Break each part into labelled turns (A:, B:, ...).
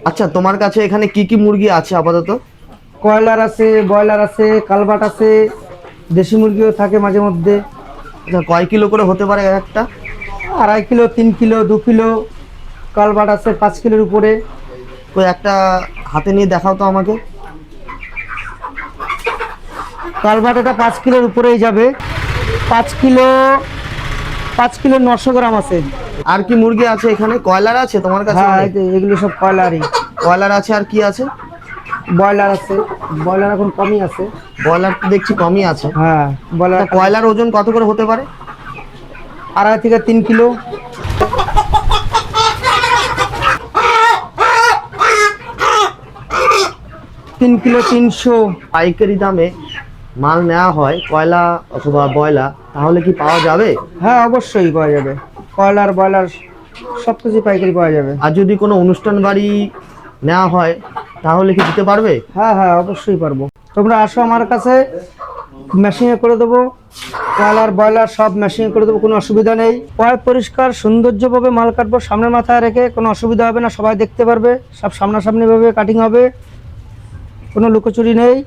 A: আচ্ছা, তোমার কাছে এখানে কি কি মুরগি আছে আপাতত?
B: কয়লার আছে, ব্রয়লার আছে, কালবাট আছে, দেশি মুরগিও থাকে মাঝে মধ্যে।
A: আচ্ছা, কয় কিলো করে হতে পারে এক একটা?
B: 2.5 কিলো, 3 কিলো, 2 কিলো। কালবাট আছে 5 কিলোর উপরে।
A: কই একটা হাতে নিয়ে দেখাও তো আমাকে।
B: কালবাট এটা 5 কিলোর উপরেই যাবে। 5 কিলো, 5 কিলো 900 গ্রাম আছে।
A: আর কি মুরগি আছে এখানে? কয়লার আছে তোমার কাছে
B: হ্যাঁ,
A: অনেক?
B: এগুলো সব কয়লারই।
A: কয়লার আছে, আর কি আছে?
B: ব্রয়লার আছে, ব্রয়লার এখন কমই আছে।
A: ব্রয়লার তো দেখছি কমই আছে।
B: হ্যাঁ, ব্রয়লার
A: আচ্ছা, কয়লার ওজন কত করে হতে পারে?
B: 2.5 থেকে 3 কিলো। 3 কিলো 300।
A: পাইকারি দামে মাল নেওয়া হয় কয়লা অথবা ব্রয়লার, তাহলে কি পাওয়া যাবে?
B: হ্যাঁ, অবশ্যই পাওয়া যাবে। কয়লার ব্রয়লার সব কিছু পাইকারি পাওয়া যাবে।
A: আর যদি কোনো অনুষ্ঠান বাড়ি নেওয়া হয় তাহলে কি দিতে পারবে?
B: হ্যাঁ হ্যাঁ, অবশ্যই পারবো। তোমরা আসো আমার কাছে, মেশিনে করে দেবো। কয়লার ব্রয়লার সব মেশিনে করে দেবো, কোনো অসুবিধা নেই। পয় পরিষ্কার সৌন্দর্যভাবে মাল কাটবো, সামনের মাথায় রেখে, কোনো অসুবিধা হবে না, সবাই দেখতে পারবে। সব সামনাসামনিভাবে কাটিং হবে, কোনো লুকোচুরি নেই।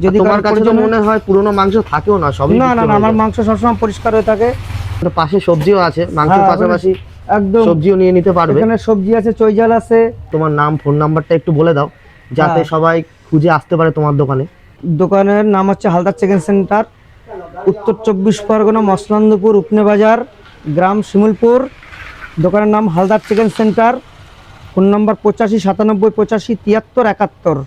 B: যদি
A: তোমার
B: কারো
A: কাছে তো
B: প্রয়োজন হয়-
A: মনে হয় পুরনো মাংস থাকেও না, সবই
B: না না
A: বিক্রি
B: না,
A: হয়ে
B: আমার
A: যায়।
B: মাংস সবসময় পরিষ্কার হয়ে থাকে।
A: তো পাশে সবজিও আছে, মাংসের
B: হ্যাঁ,
A: পাশাপাশি
B: একদম।
A: সবজিও নিয়ে নিতে পারবে।
B: এখানে সবজি আছে, চৈজাল আছে।
A: তোমার নাম, ফোন নাম্বারটা একটু বলে দাও, যাতে
B: হ্যাঁ।
A: সবাই খুঁজে আসতে পারে তোমার দোকানে।
B: দোকানের নাম হচ্ছে হালদার চিকেন সেন্টার, উত্তর 24 পরগনা, মসলান্দপুর, উপনে বাজার, গ্রাম শিমুলপুর। দোকানের নাম হালদার চিকেন সেন্টার। ফোন নম্বর 85 97 85 73 71।